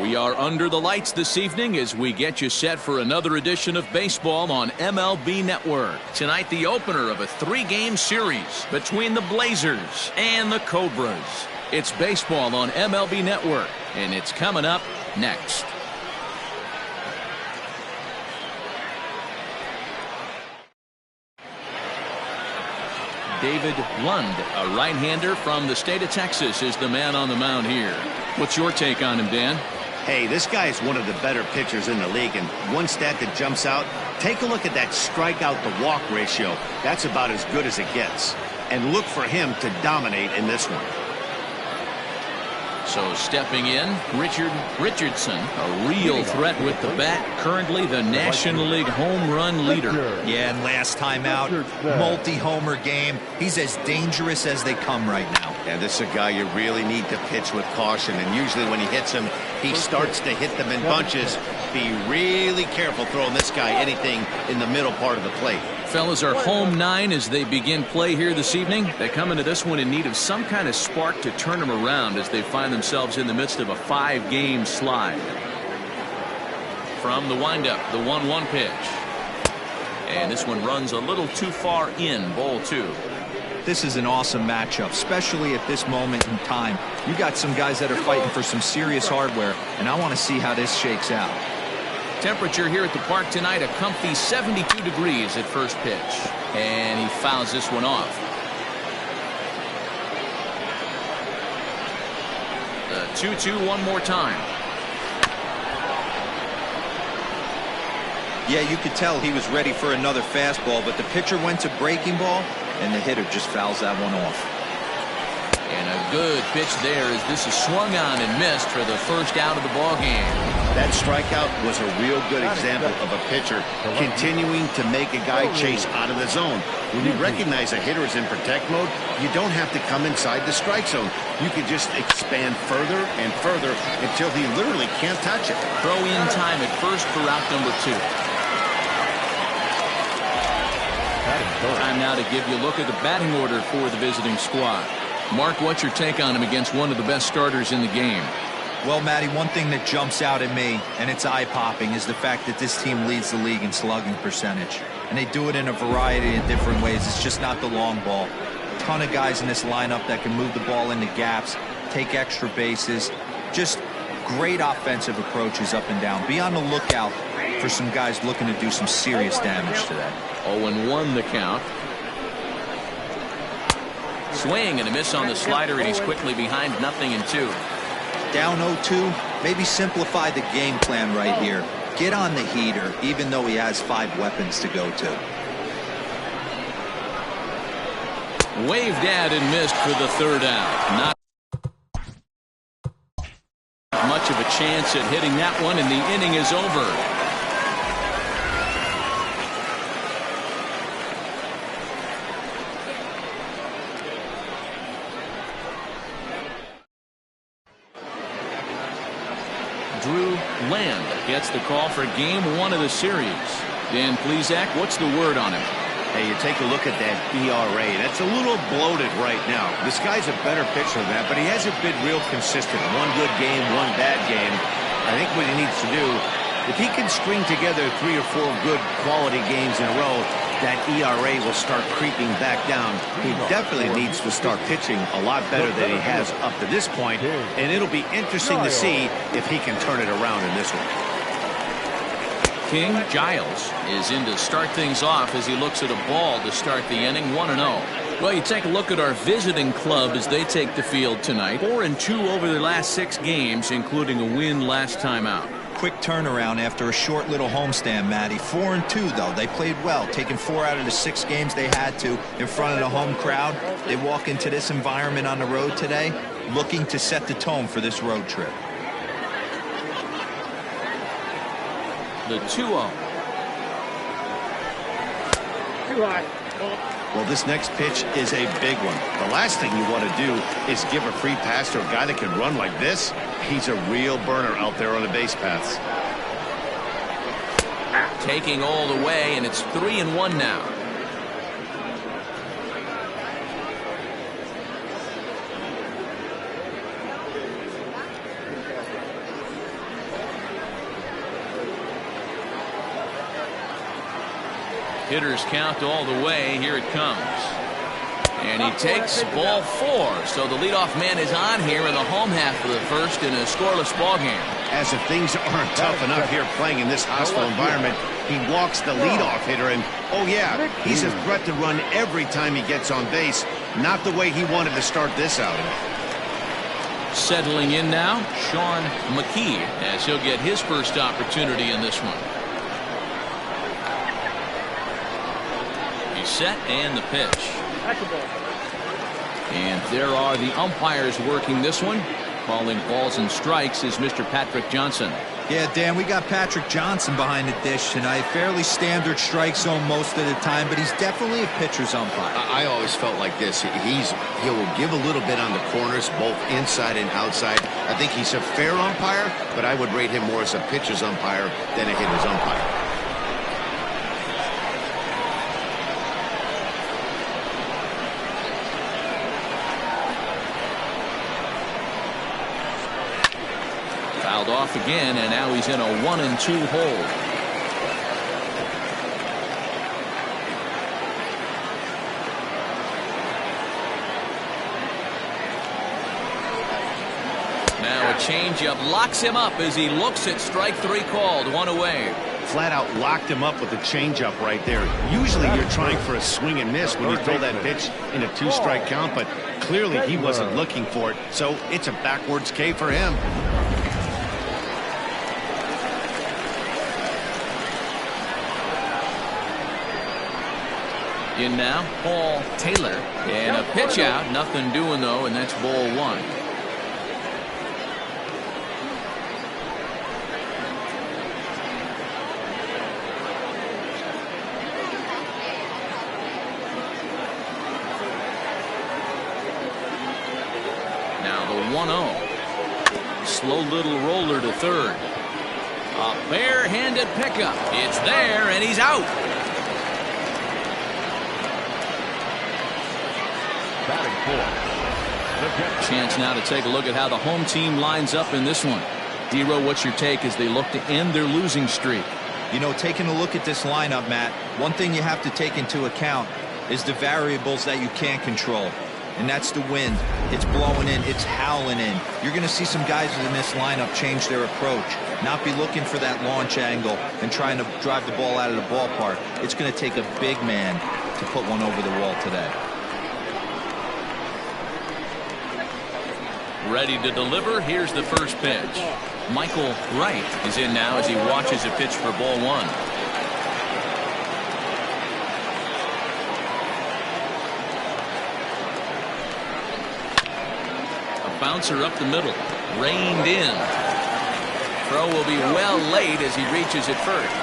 We are under the lights this evening as we get you set for another edition of baseball on MLB Network. Tonight, the opener of a 3-game series between the Blazers and the Cobras. It's baseball on MLB Network, and it's coming up next. David Lund, a right-hander from the state of Texas, is the man on the mound here. What's your take on him, Dan? Hey, this guy is one of the better pitchers in the league, and one stat that jumps out, take a look at that strikeout to walk ratio. That's about as good as it gets. And look for him to dominate in this one. So stepping in, Richard Richardson, a real threat with the bat, currently the National League home run leader. Yeah, and last time out, multi-homer game. He's as dangerous as they come right now. Yeah, this is a guy you really need to pitch with caution, and usually when he hits him, he starts to hit them in bunches. Be really careful throwing this guy anything in the middle part of the plate. Fellas are home 9 as they begin play here this evening. They come into this one in need of some kind of spark to turn them around as they find themselves in the midst of a 5-game slide. From the windup, the 1-1 pitch. And this one runs a little too far in, ball 2. This is an awesome matchup, especially at this moment in time. You got some guys that are fighting for some serious hardware, and I want to see how this shakes out. Temperature here at the park tonight, a comfy 72 degrees at first pitch. And he fouls this one off. The 2-2 one more time. Yeah, you could tell he was ready for another fastball, but the pitcher went to breaking ball, and the hitter just fouls that one off. And a good pitch there as this is swung on and missed for the first out of the ball game. That strikeout was a real good example of a pitcher continuing to make a guy chase out of the zone. When you recognize a hitter is in protect mode, you don't have to come inside the strike zone. You can just expand further and further until he literally can't touch it. Throw in time at first for out number 2. Time now to give you a look at the batting order for the visiting squad. Mark, what's your take on him against one of the best starters in the game? Well, Matty, one thing that jumps out at me, and it's eye-popping, is the fact that this team leads the league in slugging percentage. And they do it in a variety of different ways. It's just not the long ball. A ton of guys in this lineup that can move the ball into gaps, take extra bases. Just great offensive approaches up and down. Be on the lookout for some guys looking to do some serious damage today. 0-1 the count. Swing and a miss on the slider, and he's quickly behind 0-2. Down 0-2, maybe simplify the game plan right here. Get on the heater, even though he has 5 weapons to go to. Waved at and missed for the 3rd out. Not much of a chance at hitting that one, and the inning is over. Drew Land gets the call for game 1 of the series. Dan Plesac, what's the word on him? Hey, you take a look at that ERA. That's a little bloated right now. This guy's a better pitcher than that, but he hasn't been real consistent. One good game, one bad game. I think what he needs to do, if he can string together 3 or 4 good quality games in a row, that ERA will start creeping back down. He definitely needs to start pitching a lot better than he has up to this point, and it'll be interesting to see if he can turn it around in this one. King Giles is in to start things off as he looks at a ball to start the inning. 1-0. Well, you take a look at our visiting club as they take the field tonight. 4-2 over their last 6 games, including a win last time out. Quick turnaround after a short little homestand, Matty. 4-2, though. They played well, taking 4 out of the 6 games they had to in front of the home crowd. They walk into this environment on the road today looking to set the tone for this road trip. The 2-0. Well, this next pitch is a big one. The last thing you want to do is give a free pass to a guy that can run like this. He's a real burner out there on the base paths. Taking all the way, and it's 3-1 now. Hitters count all the way. Here it comes. And he takes ball 4. So the leadoff man is on here in the home half of the first in a scoreless ball game. As if things aren't tough enough here playing in this hostile environment, he walks the leadoff hitter, and oh yeah, he's a threat to run every time he gets on base. Not the way he wanted to start this outing. Settling in now, Sean McKee, as he'll get his first opportunity in this one. He's set, and the pitch. And there are the umpires working this one. Calling balls and strikes is Mr. Patrick Johnson. Yeah, Dan, we got Patrick Johnson behind the dish tonight. Fairly standard strike zone most of the time, but he's definitely a pitcher's umpire. I always felt like this. He'll give a little bit on the corners, both inside and outside. I think he's a fair umpire, but I would rate him more as a pitcher's umpire than a hitter's umpire. Fouled off again, and now he's in a 1-2 hole. Now a changeup locks him up as he looks at strike 3 called. 1 away. Flat out locked him up with a changeup right there. Usually you're trying for a swing and miss when you throw that pitch in a 2-strike count, but clearly he wasn't looking for it, so it's a backwards K for him. In now, Paul Taylor. And a pitch out. Nothing doing, though, and that's ball 1. Now the 1-0. Slow little roller to third. A bare-handed pickup. It's there, and he's out. Chance now to take a look at how the home team lines up in this one. D-Row, what's your take as they look to end their losing streak? You know, taking a look at this lineup, Matt, one thing you have to take into account is the variables that you can't control. And that's the wind. It's blowing in. It's howling in. You're going to see some guys in this lineup change their approach. Not be looking for that launch angle and trying to drive the ball out of the ballpark. It's going to take a big man to put one over the wall today. Ready to deliver. Here's the first pitch. Michael Wright is in now as he watches a pitch for ball 1. A bouncer up the middle. Reined in. Throw will be well late as he reaches it first.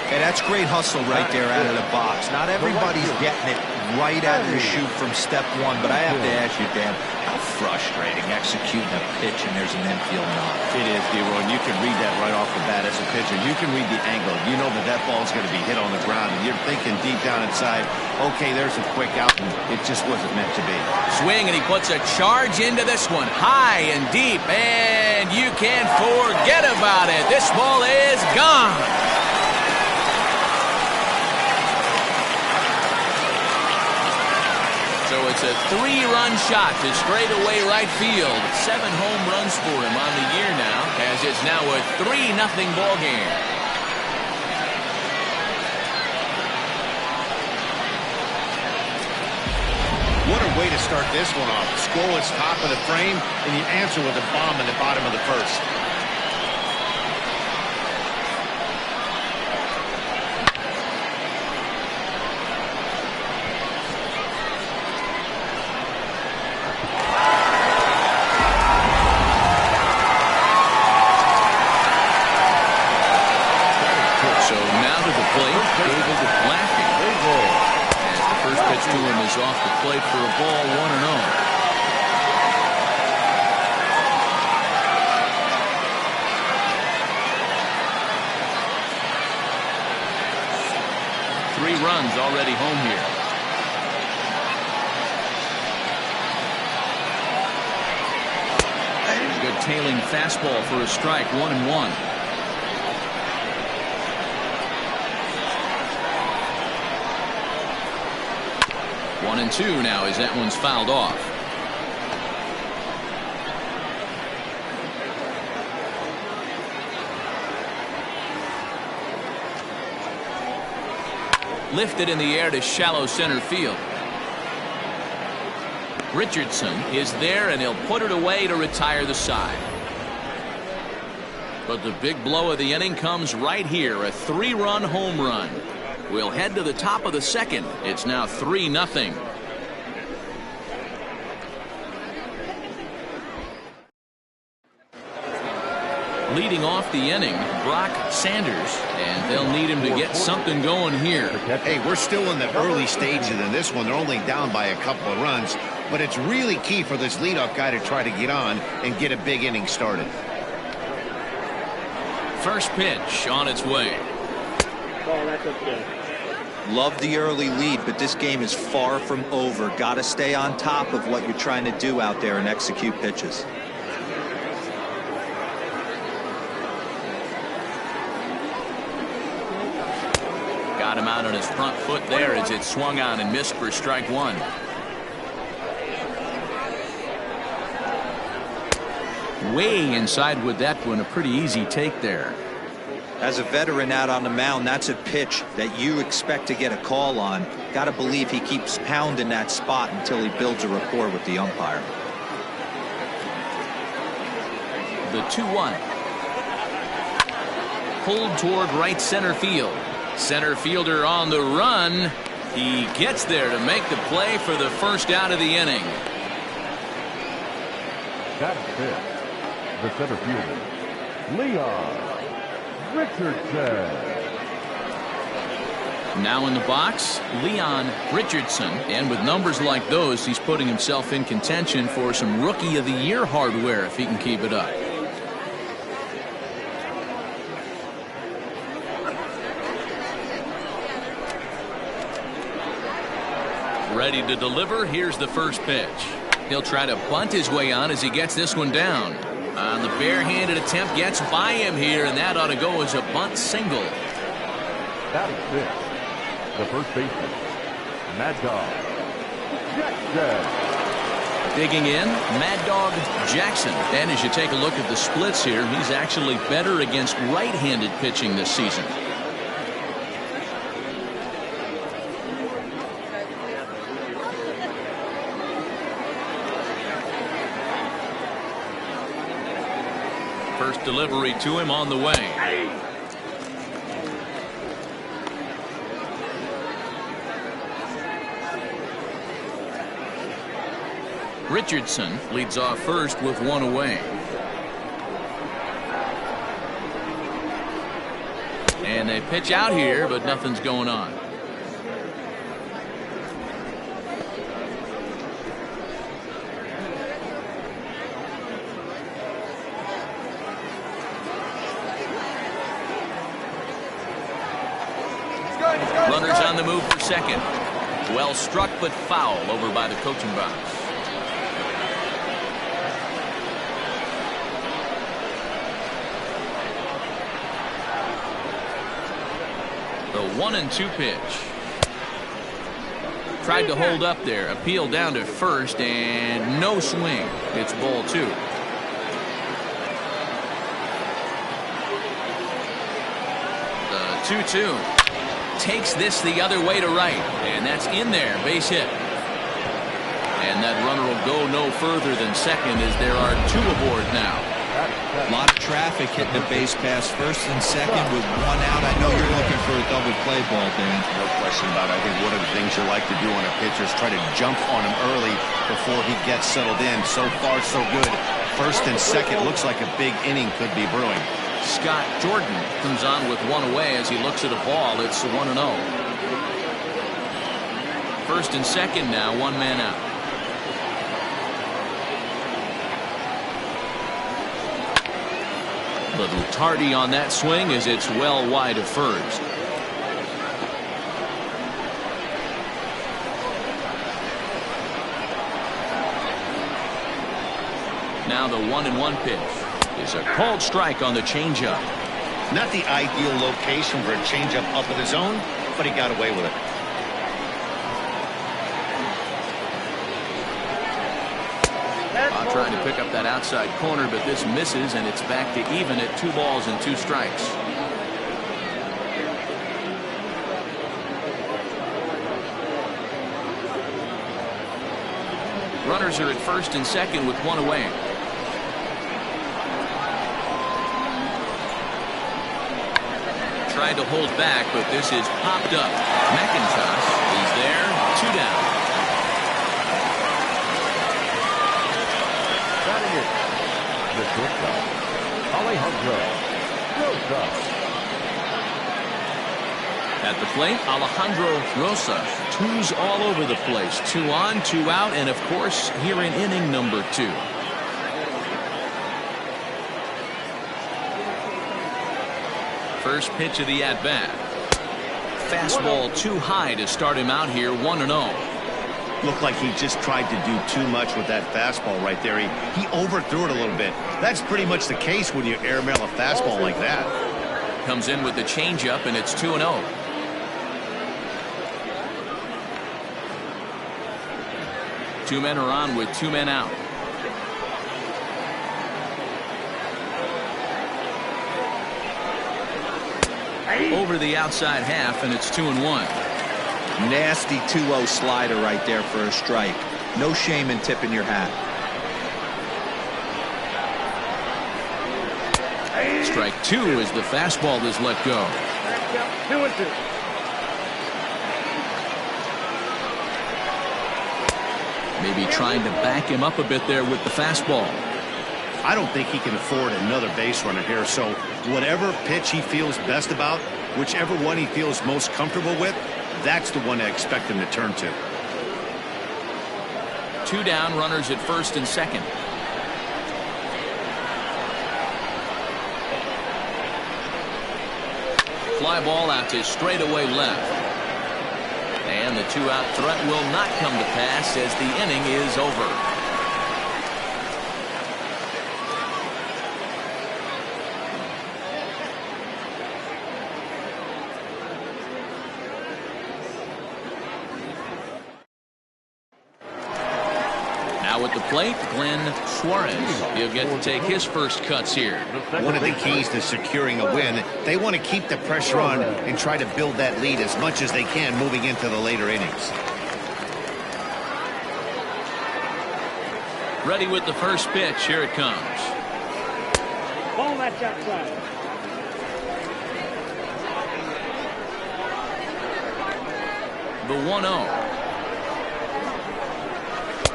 Hey, that's great hustle right there out of the box. Not everybody's getting it right out of the chute from step 1, but I have to ask you, Dan, how frustrating executing a pitch and there's an infield knock. It is, D-Roy, and you can read that right off the bat as a pitcher. You can read the angle. You know that ball is going to be hit on the ground, and you're thinking deep down inside, okay, there's a quick out, and it just wasn't meant to be. Swing, and he puts a charge into this one, high and deep, and you can't forget about it. This ball is gone. So it's a 3-run shot to straightaway right field. 7 home runs for him on the year now, as it's now a 3-0 ball game. What a way to start this one off. Scoreless top of the frame, and you answer with a bomb in the bottom of the first. To him is off the plate for a ball, 1-0. Three runs already home here. Good tailing fastball for a strike, 1-1. 1-2 now as that one's fouled off. Lifted in the air to shallow center field. Richardson is there, and he'll put it away to retire the side. But the big blow of the inning comes right here, a 3-run home run. We'll head to the top of the second. It's now 3-0. Leading off the inning, Brock Sanders, and they'll need him to get something going here. Hey, we're still in the early stages in this one. They're only down by a couple of runs, but it's really key for this leadoff guy to try to get on and get a big inning started. First pitch on its way. Love the early lead, but this game is far from over. Got to stay on top of what you're trying to do out there and execute pitches. Got him out on his front foot there as it swung on and missed for strike one. Way inside with that one. A pretty easy take there. As a veteran out on the mound, that's a pitch that you expect to get a call on. Got to believe he keeps pounding that spot until he builds a rapport with the umpire. The 2-1. Pulled toward right center field. Center fielder on the run. He gets there to make the play for the first out of the inning. That's it. The center fielder, Leon Richardson. Now in the box, Leon Richardson. And with numbers like those, he's putting himself in contention for some Rookie of the Year hardware if he can keep it up. Ready to deliver. Here's the first pitch. He'll try to bunt his way on as he gets this one down. On the barehanded attempt, gets by him here, and that ought to go as a bunt single. That is it. The first baseman, Mad Dog Jackson. Digging in, Mad Dog Jackson. And as you take a look at the splits here, he's actually better against right-handed pitching this season. First delivery to him on the way. Richardson leads off first with one away. And they pitch out here, but nothing's going on. Runners on the move for second. Well struck, but foul over by the coaching box. The 1-2 pitch. Tried to hold up there. Appeal down to first, and no swing. It's ball two. The 2-2. Takes this the other way to right, and that's in there. Base hit. And that runner will go no further than second as there are two aboard now. A lot of traffic hitting the base pass first and second with one out. I know you're looking for a double play ball, Dan. No question about it. I think one of the things you like to do on a pitcher is try to jump on him early before he gets settled in. So far, so good. First and second looks like a big inning could be brewing. Scott Jordan comes on with one away as he looks at a ball. It's 1-0. First and second now, one man out. Little tardy on that swing as it's well wide of first. Now the 1-1 pitch is a called strike on the changeup. Not the ideal location for a changeup up in the zone, but he got away with it. Trying to pick up that outside corner, but this misses, and it's back to even at 2 balls and 2 strikes. Runners are at first and second with 1 away. Tried to hold back, but this is popped up. McIntosh is there, 2 down. Batting it, the shortstop, Alejandro Rosa. At the plate, Alejandro Rosa. 2s all over the place. 2 on, 2 out, and of course, here in inning number 2. First pitch of the at-bat. Fastball too high to start him out here, 1-0. Looked like he just tried to do too much with that fastball right there. He overthrew it a little bit. That's pretty much the case when you airmail a fastball like that. Comes in with the changeup, and it's 2-0. Two men are on with 2 men out. Over the outside half, and it's 2-1. Nasty 2-0 slider right there for a strike. No shame in tipping your hat. Strike 2 as the fastball is let go. 2-2. Maybe trying to back him up a bit there with the fastball. I don't think he can afford another base runner here, so whatever pitch he feels best about, whichever one he feels most comfortable with, that's the one I expect him to turn to. 2 down, runners at first and second. Fly ball out to straightaway left. And the 2-out threat will not come to pass as the inning is over. Now at the plate, Glenn Suarez. He'll get to take his first cuts here. One of the keys to securing a win, they want to keep the pressure on and try to build that lead as much as they can moving into the later innings. Ready with the first pitch. Here it comes. Ball match outside. The 1-0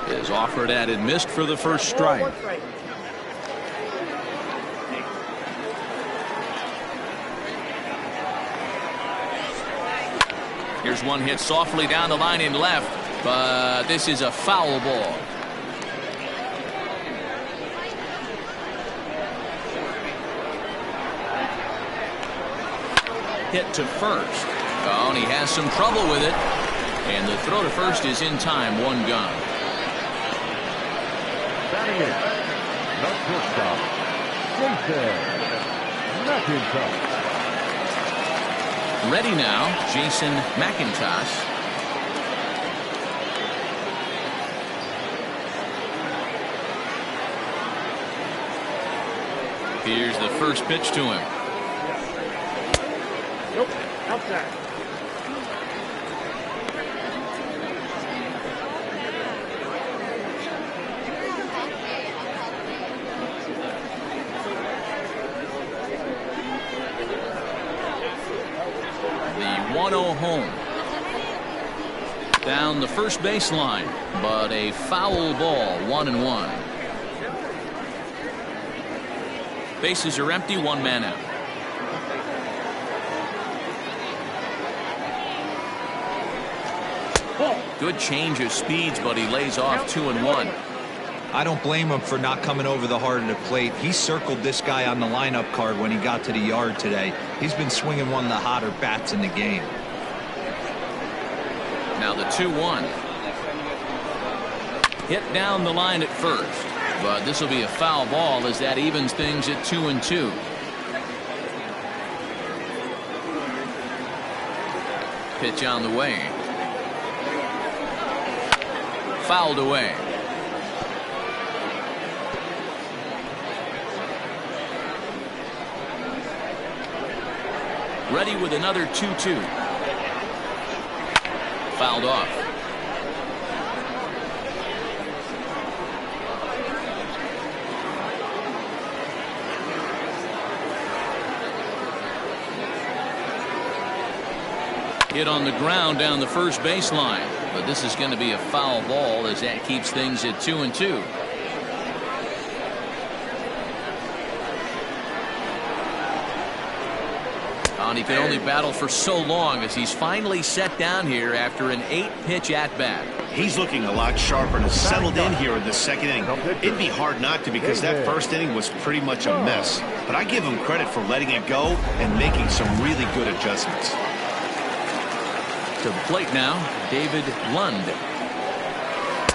is offered at and missed for the first strike. Here's one hit softly down the line in left, but this is a foul ball. Hit to first. Oh, and he has some trouble with it. And the throw to first is in time, 1 gone. Batting it, the shortstop, Jason McIntosh. Ready now, Jason McIntosh. Here's the first pitch to him. Nope, outside. The 1-0 home. Down the first baseline, but a foul ball, 1-1. Bases are empty, 1 man out. Good change of speeds, but he lays off 2-1. I don't blame him for not coming over the heart of the plate. He circled this guy on the lineup card when he got to the yard today. He's been swinging one of the hotter bats in the game. Now the 2-1. Hit down the line at first, but this will be a foul ball as that evens things at 2-2. Pitch on the way. Ready with another 2-2. Fouled off. Hit on the ground down the first baseline, but this is going to be a foul ball as that keeps things at 2-2. And he can only battle for so long as he's finally set down here after an 8-pitch at-bat. He's looking a lot sharper and has settled in here in the second inning. It'd be hard not to because that first inning was pretty much a mess. But I give him credit for letting it go and making some really good adjustments. To the plate now, David Lund.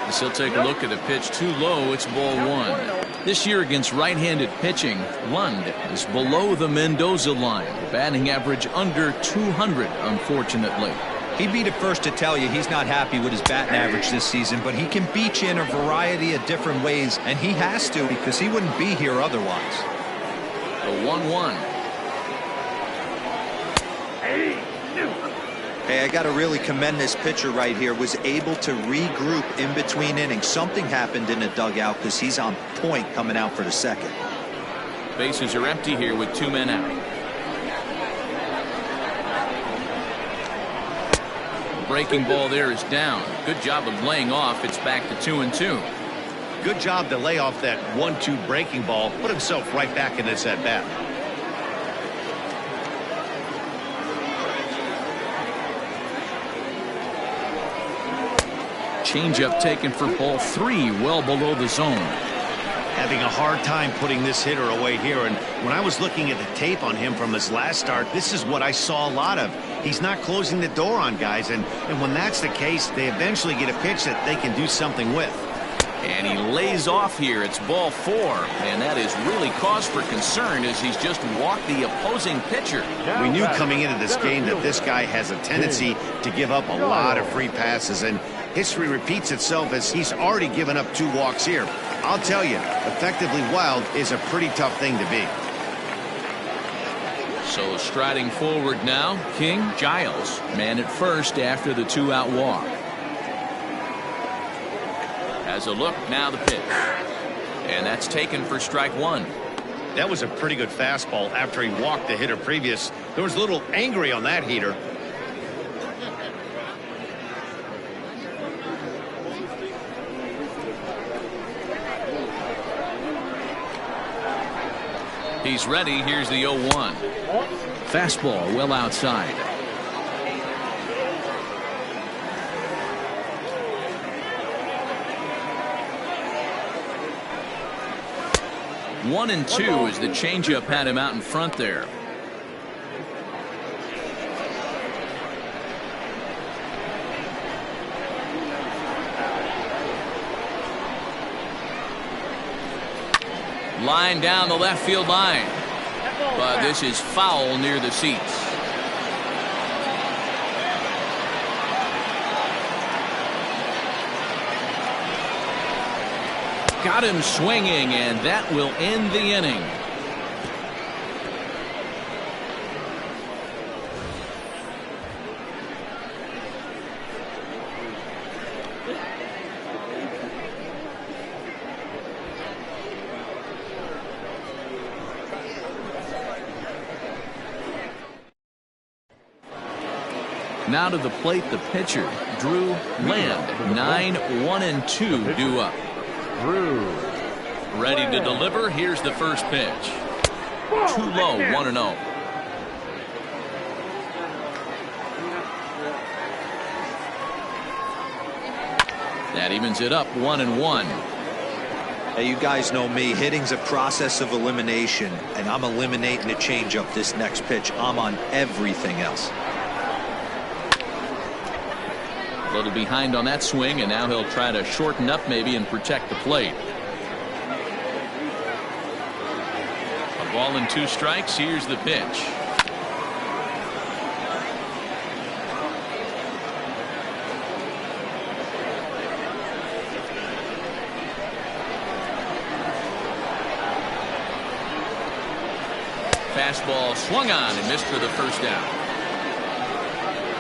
As he'll take a look at a pitch too low, it's ball one. This year against right-handed pitching, Lund is below the Mendoza line. Batting average under 200, unfortunately. He'd be the first to tell you he's not happy with his batting average this season, but he can beat you in a variety of different ways, and he has to because he wouldn't be here otherwise. The 1-1. Hey, I got to really commend this pitcher right here. Was able to regroup in between innings. Something happened in the dugout because he's on point coming out for the second. Bases are empty here with 2 men out. Breaking ball there is down. Good job of laying off. It's back to 2-2. Good job to lay off that 1-2 breaking ball. Put himself right back in this at bat. Changeup taken for ball 3, well below the zone. Having a hard time putting this hitter away here, and when I was looking at the tape on him from his last start, this is what I saw a lot of. He's not closing the door on guys, and when that's the case, they eventually get a pitch that they can do something with. And he lays off here. It's ball 4, and that is really cause for concern as he's just walked the opposing pitcher. We knew coming into this game that this guy has a tendency to give up a lot of free passes, and history repeats itself as he's already given up 2 walks here. I'll tell you, effectively wild is a pretty tough thing to be. So striding forward now, King Giles, man at first after the 2-out walk. As a look, now the pitch. And that's taken for strike 1. That was a pretty good fastball after he walked the hitter previous. There was a little angry on that heater. He's ready. Here's the 0-1. Fastball well outside. One and 2 as the changeup had him out in front there. Line down the left field line, but this is foul near the seats. Got him swinging, and that will end the inning. Now to the plate, the pitcher, Drew Land. 9-1-2 due up. Ready to deliver. Here's the first pitch. Too low, 1-0. That evens it up, 1-1. Hey, you guys know me. Hitting's a process of elimination, and I'm eliminating the changeup this next pitch. I'm on everything else. A little behind on that swing, and now he'll try to shorten up maybe and protect the plate. A ball and 2 strikes. Here's the pitch. fastball swung on and missed for the first down.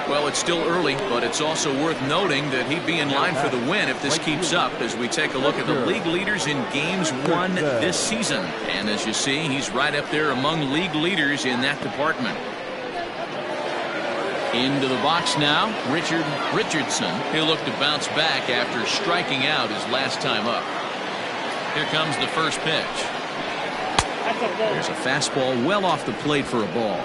Well, it's still early, but it's also worth noting that he'd be in line for the win if this keeps up as we take a look at the league leaders in games won this season. And as you see, he's right up there among league leaders in that department. Into the box now, Richardson. He'll look to bounce back after striking out his last time up. Here comes the first pitch. There's a fastball well off the plate for a ball.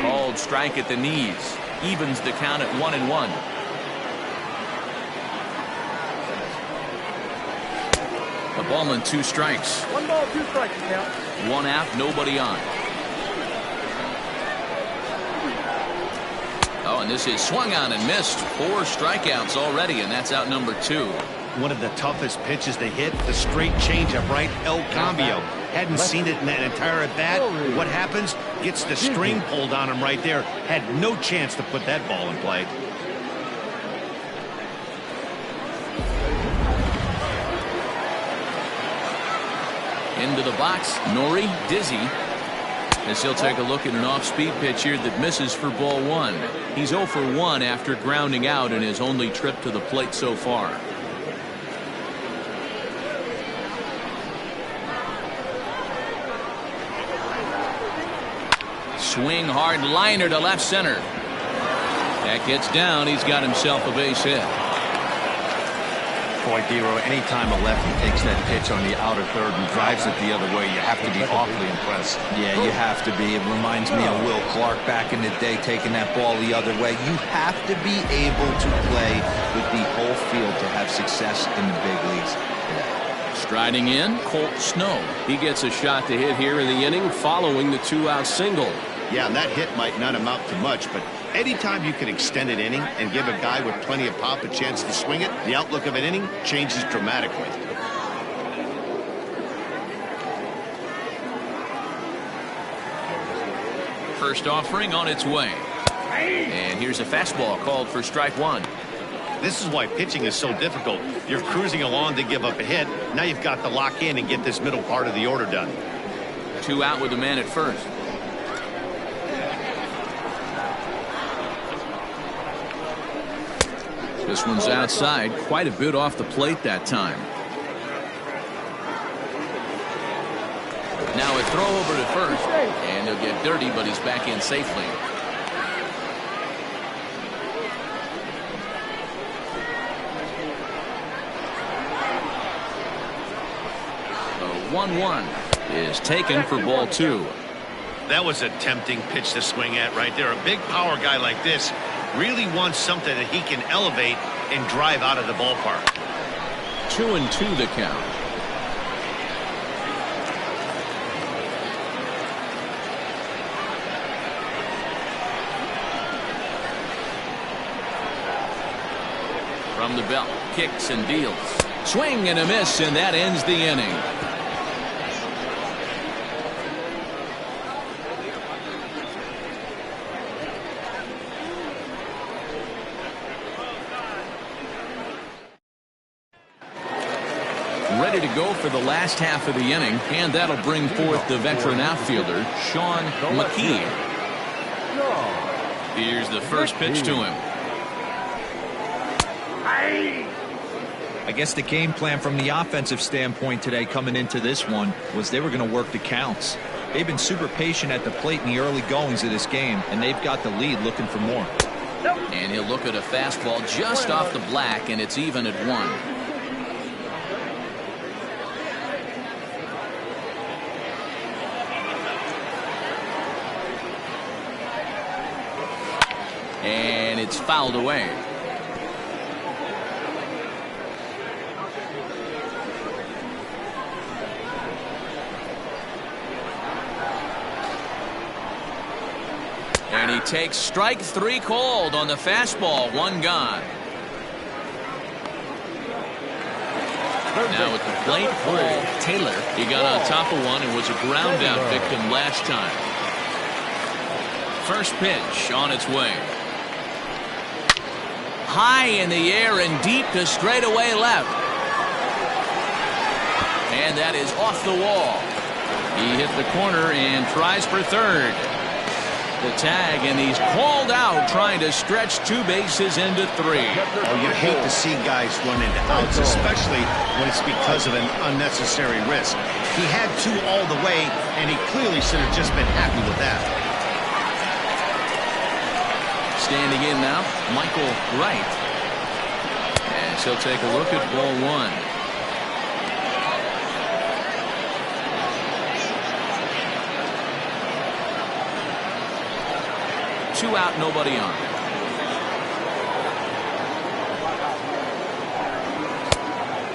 Called strike at the knees. Evens the count at 1-1. A ball and 2 strikes. 1 ball, 2 strikes count. 1 out, nobody on. Oh, and this is swung on and missed. 4 strikeouts already, and that's out number 2. One of the toughest pitches to hit, the straight changeup, right? El Cambio. Hadn't seen it in that entire at bat. What happens? Gets the string pulled on him right there. Had no chance to put that ball in play. Into the box, Nori Dizzy. As he'll take a look at an off-speed pitch here that misses for ball 1. He's 0 for 1 after grounding out in his only trip to the plate so far. Swing hard liner to left center. That gets down. He's got himself a base hit. Boy, Dero, anytime a lefty takes that pitch on the outer third and drives it the other way, you have to be awfully impressed. Yeah, you have to be. It reminds me of Will Clark back in the day taking that ball the other way. You have to be able to play with the whole field to have success in the big leagues. Striding in, Colt Snow. He gets a shot to hit here in the inning following the 2-out single. Yeah, and that hit might not amount to much, but anytime you can extend an inning and give a guy with plenty of pop a chance to swing it, the outlook of an inning changes dramatically. First offering on its way. And here's a fastball called for strike 1. This is why pitching is so difficult. You're cruising along to give up a hit. Now you've got to lock in and get this middle part of the order done. 2 out with a man at first. This one's outside, quite a bit off the plate that time. Now a throw over to first, and he'll get dirty, but he's back in safely. The 1-1 is taken for ball 2. That was a tempting pitch to swing at right there. A big power guy like this really wants something that he can elevate and drive out of the ballpark. 2-2 the count. From the belt, kicks and deals. Swing and a miss, and that ends the inning. Ready to go for the last half of the inning, and that'll bring forth the veteran outfielder, Sean McKee. Here's the first pitch to him. I guess the game plan from the offensive standpoint today coming into this one was they were going to work the counts. They've been super patient at the plate in the early goings of this game, and they've got the lead looking for more. And he'll look at a fastball just off the black, and it's even at 1. And it's fouled away. And he takes strike 3 called on the fastball. 1 gone. Now at the plate, Paul Taylor. He got on top of one and was a ground out victim last time. First pitch on its way. High in the air and deep to straightaway left. And that is off the wall. He hit the corner and tries for third. The tag, and he's called out trying to stretch 2 bases into 3. Oh, you hate to see guys run into outs, especially when it's because of an unnecessary risk. He had 2 all the way, and he clearly should have just been happy with that. Standing in now, Michael Wright. And he'll take a look at ball 1. 2 out, nobody on.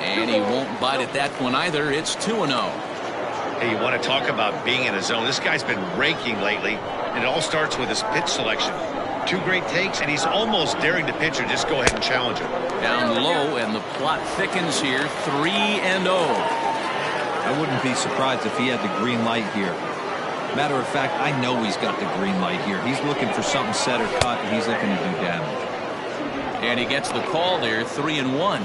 And he won't bite at that one either. It's 2-0. Hey, you want to talk about being in a zone? This guy's been raking lately, and it all starts with his pitch selection. 2 great takes, and he's almost daring the pitcher just go ahead and challenge him. Down low, and the plot thickens here. 3-0. I wouldn't be surprised if he had the green light here. Matter of fact, I know he's got the green light here. He's looking for something set or cut, and he's looking to do damage. And he gets the call there. 3-1.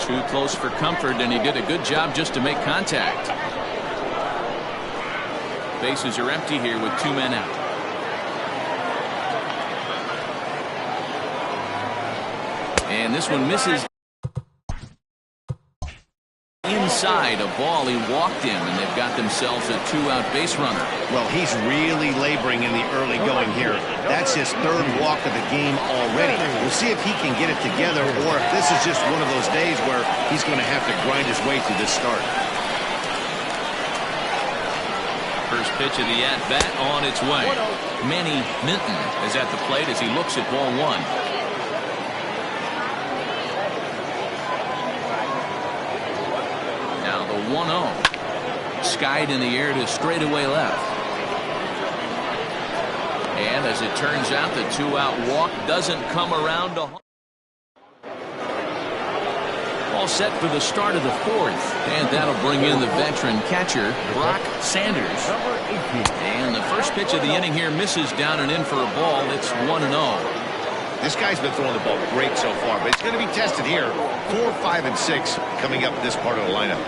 Too close for comfort, and he did a good job just to make contact. Bases are empty here with 2 men out. And this one misses inside a ball. He walked him, and they've got themselves a 2-out base runner. Well, he's really laboring in the early going here. That's his 3rd walk of the game already. We'll see if he can get it together, or if this is just one of those days where he's going to have to grind his way through this start. First pitch of the at-bat on its way. Manny Minton is at the plate as he looks at ball 1. Now the 1-0. Skied in the air to straightaway left. And as it turns out, the 2-out walk doesn't come around to all set for the start of the 4th, and that'll bring in the veteran catcher Brock Sanders. And the first pitch of the inning here misses down and in for a ball. It's 1-0. This guy's been throwing the ball great so far, but it's going to be tested here. 4, 5, and 6 coming up this part of the lineup.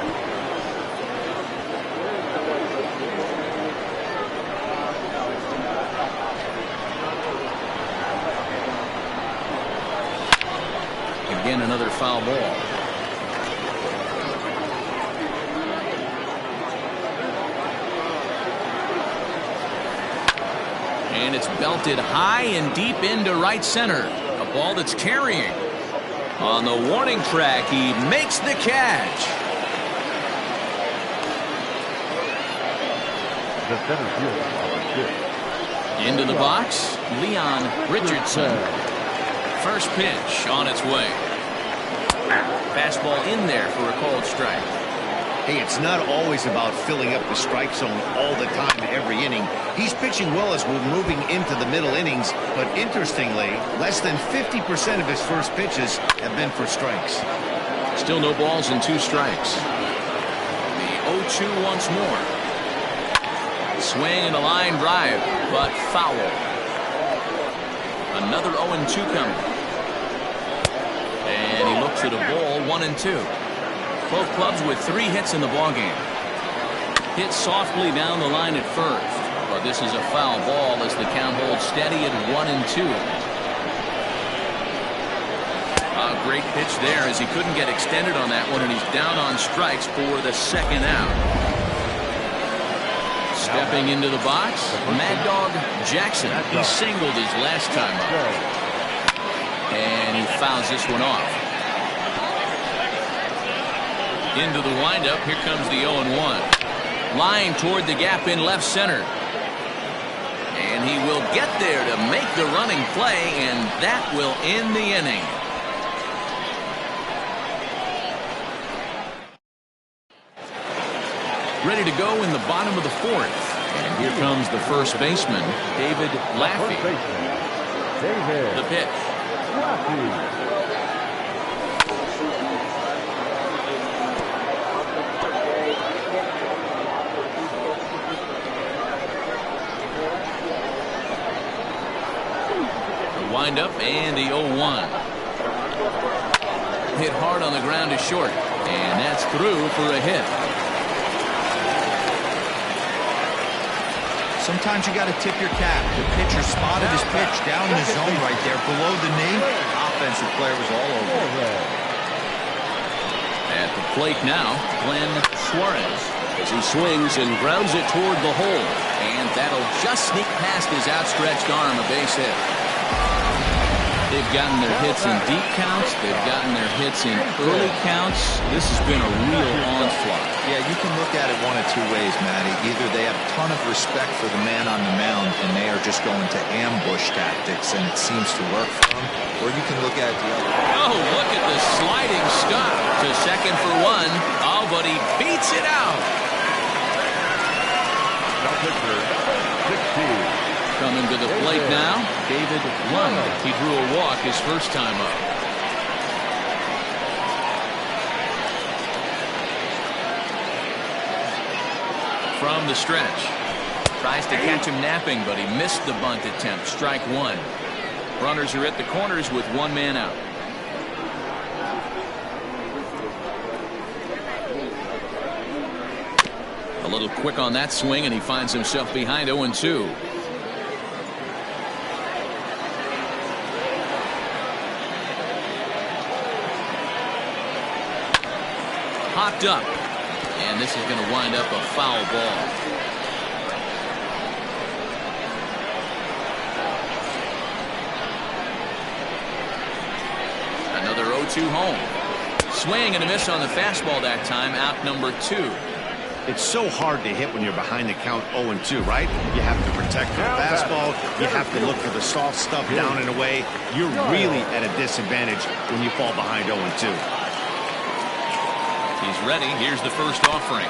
Again, another foul ball. And it's belted high and deep into right center. A ball that's carrying. On the warning track, he makes the catch. The center fielder on 6. Into the box, Leon Richardson. First pitch on its way. Fastball in there for a called strike. Hey, it's not always about filling up the strike zone all the time every inning. He's pitching well as we're moving into the middle innings, but interestingly, less than 50% of his first pitches have been for strikes. Still no balls and 2 strikes. The 0-2 once more. Swing and a line drive, but foul. Another 0-2 coming. And he looks at a ball, 1-2. Both clubs with 3 hits in the ballgame. Hit softly down the line at first, but this is a foul ball as the count holds steady at 1-2. A great pitch there as he couldn't get extended on that one, and he's down on strikes for the 2nd out. Stepping into the box, Mad Dog Jackson. He singled his last time up. And he fouls this one off. Into the windup, here comes the 0-1. Line toward the gap in left center. And he will get there to make the running play, and that will end the inning. Ready to go in the bottom of the 4th. And here comes the first baseman, David Laffey. The pitch. Laffey. windup and the 0-1. Hit hard on the ground to short, and that's through for a hit. Sometimes you got to tip your cap. The pitcher spotted his pitch down in the zone right there below the knee. Offensive player was all over it. At the plate now, Glenn Suarez, as he swings and grounds it toward the hole. And that'll just sneak past his outstretched arm, a base hit. They've gotten their hits in deep counts. They've gotten their hits in early counts. This has been a real onslaught. Yeah, you can look at it one of two ways, Matty. Either they have a ton of respect for the man on the mound and they are just going to ambush tactics and it seems to work for them, or you can look at it the other way. Oh, look at the sliding stop to second for one. Oh, but he beats it out. Coming to the plate now, David Lund. He drew a walk his first time up. From the stretch. Tries to catch him napping, but he missed the bunt attempt. Strike one. Runners are at the corners with one man out. A little quick on that swing, and he finds himself behind 0-2. Popped up, and this is going to wind up a foul ball. Another 0-2 home. Swing and a miss on the fastball that time, out number 2. It's so hard to hit when you're behind the count 0-2, right? You have to protect the fastball. You have to look for the soft stuff down and away. You're really at a disadvantage when you fall behind 0-2. He's ready. Here's the first offering.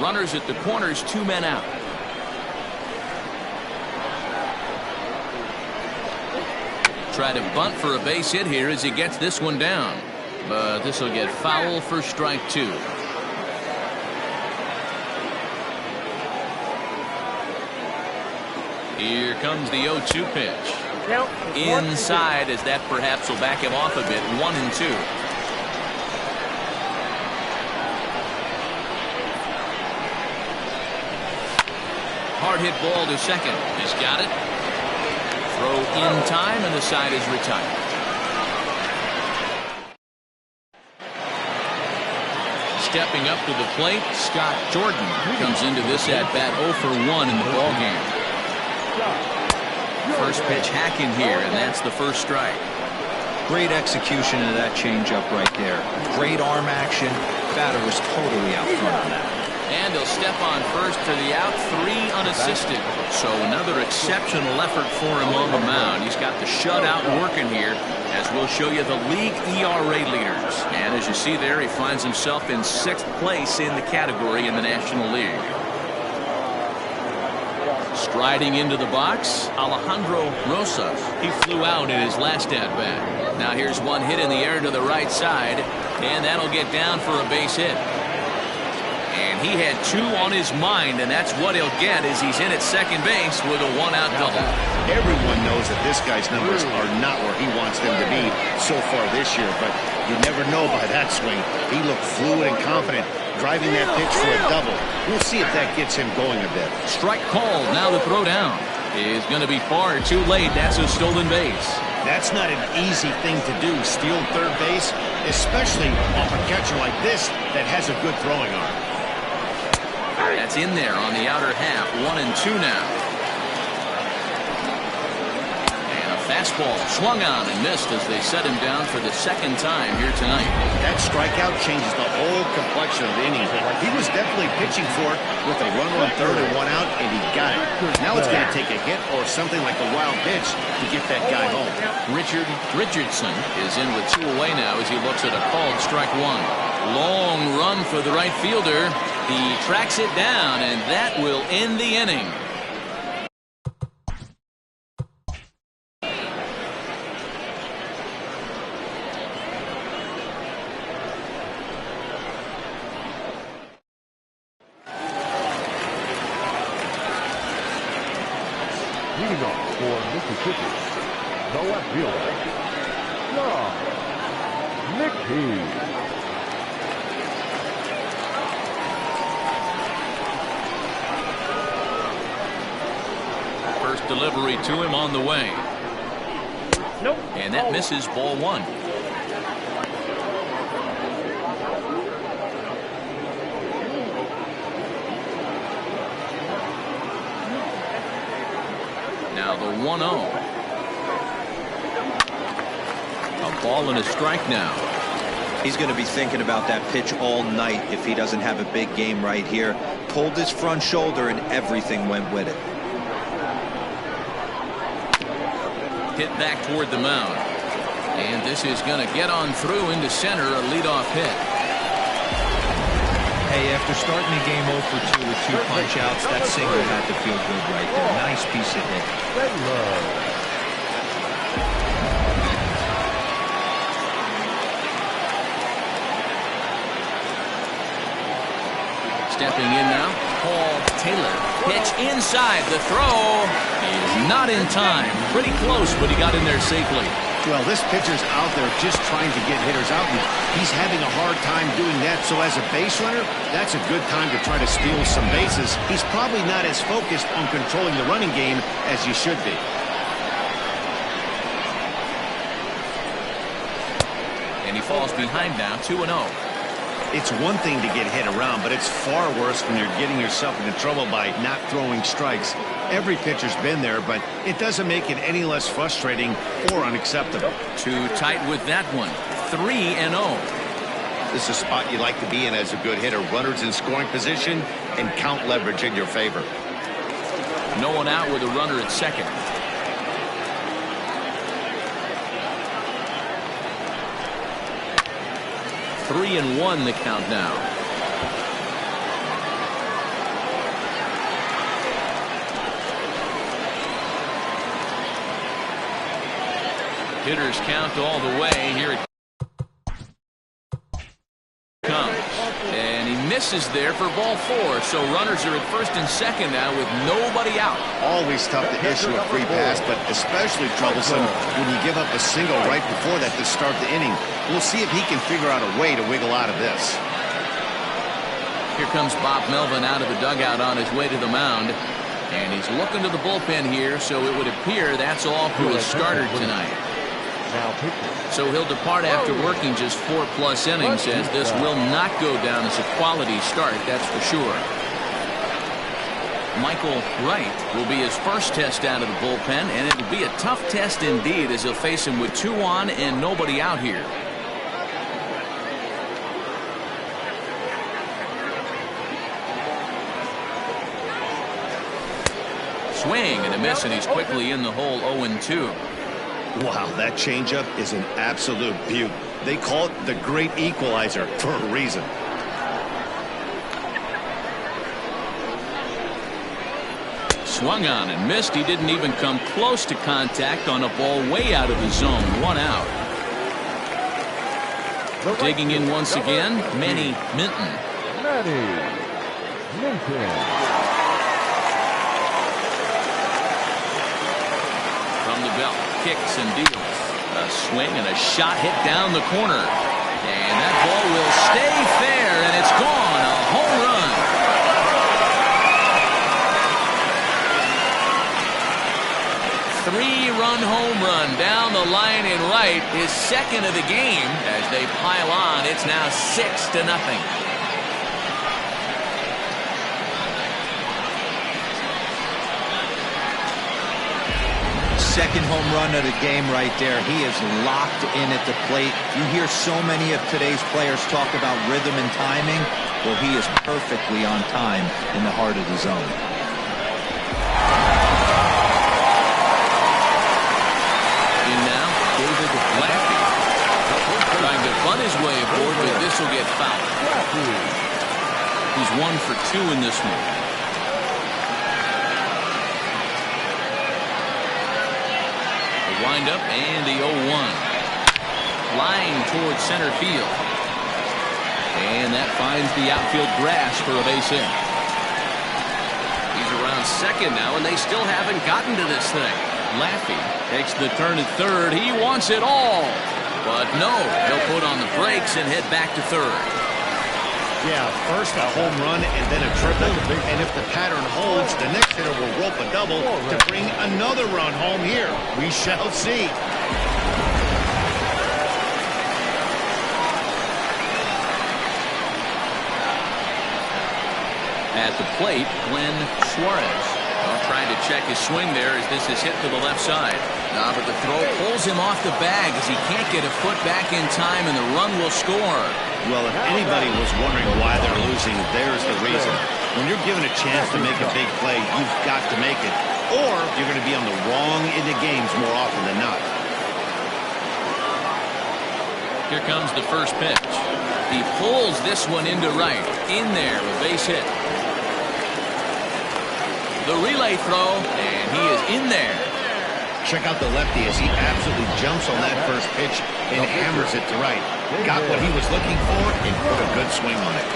Runners at the corners, 2 men out. Try to bunt for a base hit here as he gets this one down. But this will get foul for strike 2. Here comes the 0-2 pitch. Inside, as that perhaps will back him off a bit. 1-2. Hard hit ball to second. He's got it. Throw in time, and the side is retired. Stepping up to the plate, Scott Jordan comes into this at bat 0 for 1 in the ball game. First pitch hacking here, and that's the first strike. Great execution of that changeup right there. Great arm action. Batter was totally out front of that. And he'll step on first to the out, 3 unassisted. So another exceptional effort for him on the mound. He's got the shutout working here, as we'll show you the league ERA leaders. And as you see there, he finds himself in 6th place in the category in the National League. Striding into the box, Alejandro Rosas. He flew out in his last at-bat. Now here's one hit in the air to the right side, and that'll get down for a base hit. And he had 2 on his mind, and that's what he'll get as he's in at second base with a 1-out double. Everyone knows that this guy's numbers are not where he wants them to be so far this year, but you never know by that swing. He looked fluid and confident, driving that pitch for a double. We'll see if that gets him going a bit. Strike called. Now the throw down is going to be far too late. That's a stolen base. That's not an easy thing to do, steal third base, especially off a catcher like this that has a good throwing arm. That's in there on the outer half. 1-2 now. And a fastball swung on and missed as they set him down for the second time here tonight. That strikeout changes the whole complexion of the inning. He was definitely pitching for it with a runner on third and 1 out, and he got it. Now it's going to take a hit or something like a wild pitch to get that guy home. Richard Richardson is in with 2 away now as he looks at a called strike 1. Long run for the right fielder. He tracks it down, and that will end the inning. fielder, John Mickey. First delivery to him on the way. Nope. And that misses, ball one. Now the 1-0. A ball and a strike now. He's going to be thinking about that pitch all night if he doesn't have a big game right here. Pulled his front shoulder and everything went with it. Hit back toward the mound. And this is going to get on through into center, a leadoff hit. Hey, after starting the game 0 for 2 with 2 punch-outs, that single had to feel good right there. Nice piece of hit. Stepping in now, Paul Taylor. Pitch inside. The throw is not in time. Pretty close, but he got in there safely. Well, this pitcher's out there just trying to get hitters out, and he's having a hard time doing that. So as a base runner, that's a good time to try to steal some bases. He's probably not as focused on controlling the running game as you should be. And he falls behind now, 2-0. It's one thing to get hit around, but it's far worse when you're getting yourself into trouble by not throwing strikes. Every pitcher's been there, but it doesn't make it any less frustrating or unacceptable. Too tight with that one. 3-0. This is a spot you like to be in as a good hitter. Runners in scoring position and count leverage in your favor. No one out with a runner at second. Three and 1 the count now. Hitters count all the way. Here it comes. And he misses there for ball 4. So runners are at first and second now with nobody out. Always tough to issue a free pass, but especially troublesome when you give up a single right before that to start the inning. We'll see if he can figure out a way to wiggle out of this. Here comes Bob Melvin out of the dugout on his way to the mound. And he's looking to the bullpen here, so it would appear that's all for his starter tonight. So he'll depart after working just 4+ innings, as this will not go down as a quality start, that's for sure. Michael Wright will be his first test out of the bullpen, and it'll be a tough test indeed as he'll face him with 2 on and nobody out here. Swing and a miss, and he's quickly in the hole. 0-2. Wow, that changeup is an absolute beaut. They call it the great equalizer for a reason. Swung on and missed. He didn't even come close to contact on a ball way out of the zone. 1 out. Digging in once again, Manny Minton. From the belt, kicks and deals. A swing and a shot hit down the corner. And that ball will stay fair, and it's gone. A home run. Three-run home run down the line in right. His second of the game. As they pile on, it's now 6-0. Second home run of the game right there. He is locked in at the plate. You hear so many of today's players talk about rhythm and timing. Well, he is perfectly on time in the heart of the zone. In now, David Lackey. Trying to bunt his way aboard, but this will get fouled. He's 1 for 2 in this one. Wind up and the 0-1. Flying towards center field. And that finds the outfield grass for a base hit. He's around second now, and they still haven't gotten to this thing. Laffey takes the turn at third. He wants it all. But no, he'll put on the brakes and head back to third. Yeah, first a home run and then a triple. And if the pattern holds, the next hitter will rope a double to bring another run home here. We shall see. At the plate, Glenn Suarez. Trying to check his swing there as this is hit to the left side. But the throw pulls him off the bag as he can't get a foot back in time, and the run will score. Well, if anybody was wondering why they're losing, there's the reason. When you're given a chance to make a big play, you've got to make it. Or you're going to be on the wrong end of games more often than not. Here comes the first pitch. He pulls this one into right. In there, a base hit. The relay throw, and he is in there. Check out the lefty as he absolutely jumps on that first pitch and hammers it to right. Got what he was looking for and put a good swing on it.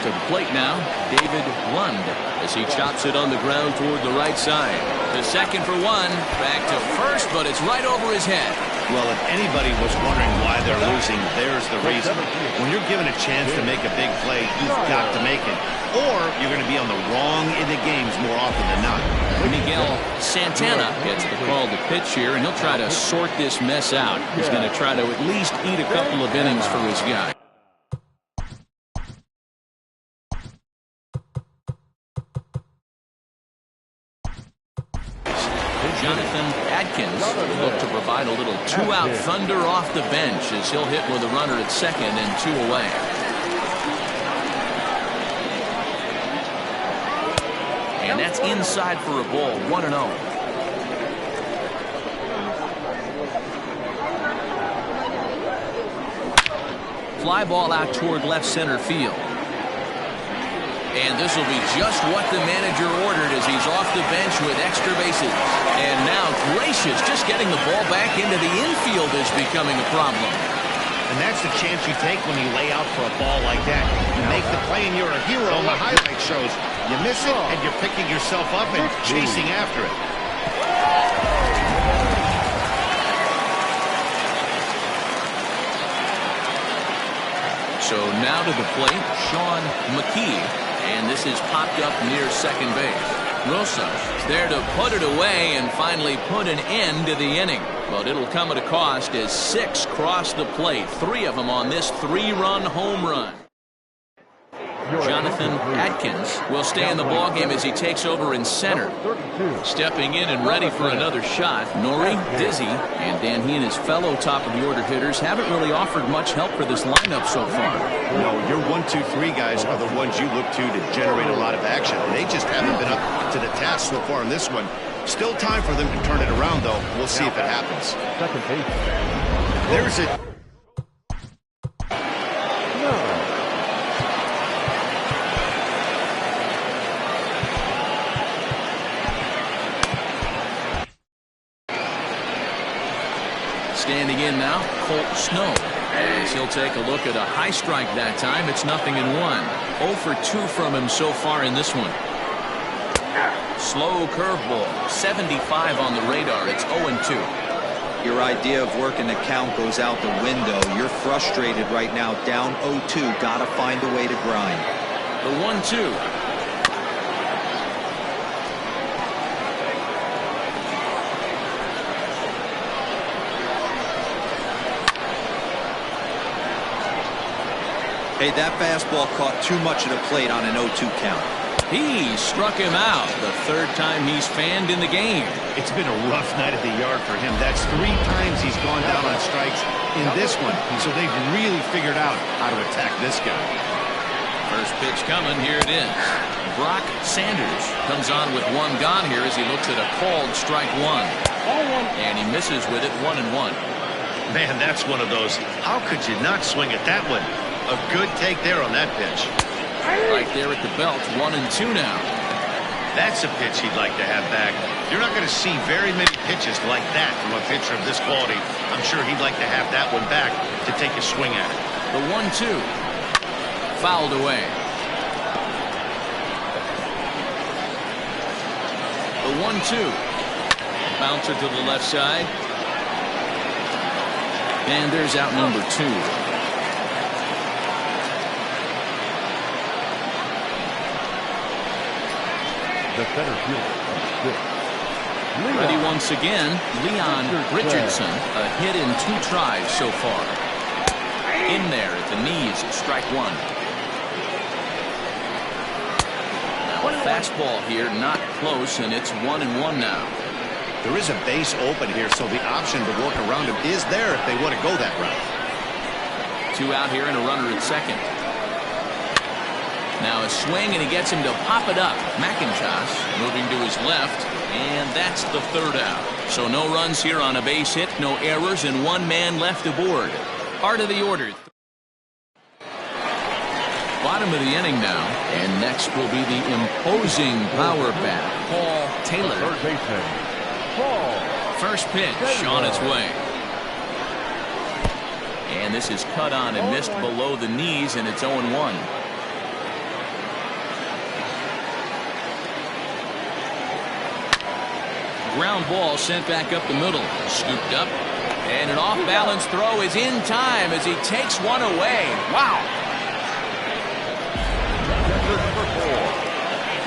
To the plate now, David Lund, as he chops it on the ground toward the right side. The second for one, back to first, but it's right over his head. Well, if anybody was wondering why they're losing, there's the reason. When you're given a chance to make a big play, you've got to make it. Or you're going to be on the wrong end of games more often than not. Miguel Santana gets the call to pitch here, and he'll try to sort this mess out. He's going to try to at least eat a couple of innings for his guy. Jonathan Adkins will look to provide a little two-out thunder off the bench as he'll hit with a runner at second and two away. And that's inside for a ball, 1-0. Fly ball out toward left center field. And this will be just what the manager ordered as he's off the bench with extra bases. And now Gracious, just getting the ball back into the infield is becoming a problem. And that's the chance you take when you lay out for a ball like that. You make the play and you're a hero on the highlight shows. You miss it and you're picking yourself up and chasing after it. So now to the plate, Sean McKee. And this is popped up near second base. Rosas there to put it away and finally put an end to the inning. But it'll come at a cost as 6 cross the plate. 3 of them on this 3-run home run. Jonathan Adkins will stay in the ballgame as he takes over in center. Stepping in and ready for another shot, Nori, Dizzy, and Dan, he and his fellow top-of-the-order hitters haven't really offered much help for this lineup so far. No, your 1, 2, 3 guys are the ones you look to generate a lot of action. They just haven't been up to the task so far in this one. Still time for them to turn it around, though. We'll see if it happens. There's it. Standing in now, Colt Snow. As he'll take a look at a high strike that time, it's 0-1. 0 for 2 from him so far in this one. Slow curveball, 75 on the radar. It's 0-2. Your idea of working the count goes out the window. You're frustrated right now, down 0-2. Got to find a way to grind. The 1-2. Hey, that fastball caught too much of the plate on an 0-2 count. He struck him out the 3rd time he's fanned in the game. It's been a rough night at the yard for him. That's 3 times he's gone down on strikes in this one. So they've really figured out how to attack this guy. First pitch coming. Here it is. Brock Sanders comes on with 1 gone here as he looks at a called strike 1. And he misses with it, 1-1. Man, that's one of those. How could you not swing at that one? A good take there on that pitch. Right there at the belt, 1-2 now. That's a pitch he'd like to have back. You're not going to see very many pitches like that from a pitcher of this quality. I'm sure he'd like to have that one back to take a swing at it. The 1-2. Fouled away. The 1-2. Bouncer to the left side. And there's out number 2. The center fielder, number 6. Ready once again, Leon Richardson. A hit in 2 tries so far. In there at the knees, strike 1. Now a fastball here, not close, and it's 1-1 now. There is a base open here, so the option to work around him is there if they want to go that route. 2 out here and a runner at second. Now a swing, and he gets him to pop it up. McIntosh moving to his left, and that's the 3rd out. So no runs here on a base hit, no errors, and 1 man left aboard. Part of the order. Bottom of the inning now, and next will be the imposing power bat, Paul Taylor. Third baseman, Paul. First pitch on its way. And this is cut on and missed below the knees, and it's 0-1. Ground ball sent back up the middle. Scooped up. And an off-balance throw is in time as he takes one away. Wow.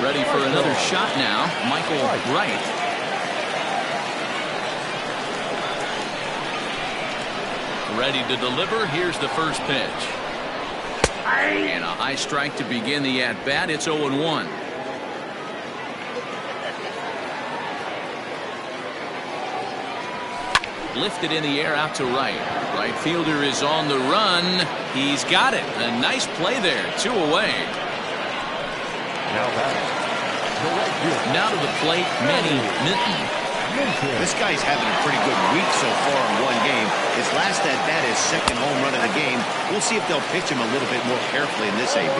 Ready for another shot now. Michael Wright. Ready to deliver. Here's the first pitch. And a high strike to begin the at-bat. It's 0-1. Lifted in the air out to right. Right fielder is on the run. He's got it. A nice play there. 2 away. Now to the plate, Manny Minton. This guy's having a pretty good week so far in 1 game. His last at bat is 2nd home run of the game. We'll see if they'll pitch him a little bit more carefully in this AB.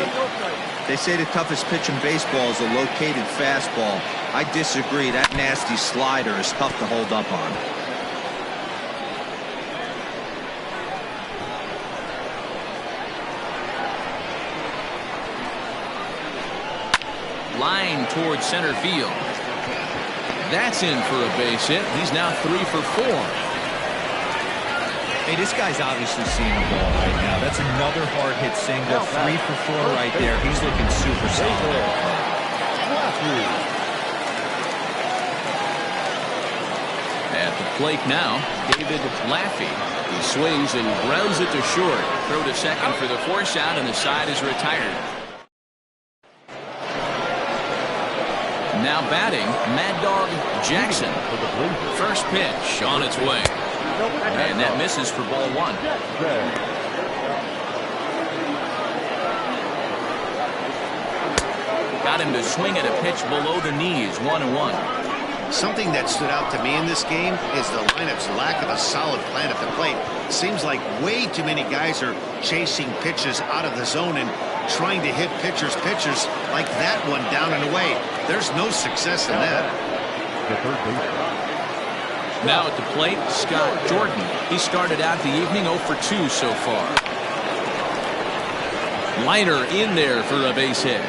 They say the toughest pitch in baseball is a located fastball. I disagree. That nasty slider is tough to hold up on. Line towards center field. That's in for a base hit. He's now 3 for 4. Hey, this guy's obviously seeing the ball right now. That's another hard hit single. 3 for 4 right there. He's looking super solid. At the plate now, David Laffey. He swings and grounds it to short. Throw to second for the force out, and the side is retired. Now batting, Mad Dog Jackson. First pitch on its way. And that misses for ball 1. Got him to swing at a pitch below the knees. 1-1. Something that stood out to me in this game is the lineup's lack of a solid plan at the plate. Seems like way too many guys are chasing pitches out of the zone and trying to hit pitchers like that one down and away. There's no success in that. Now at the plate, Scott Jordan. He started out the evening 0 for 2 so far. Liner in there for a base hit.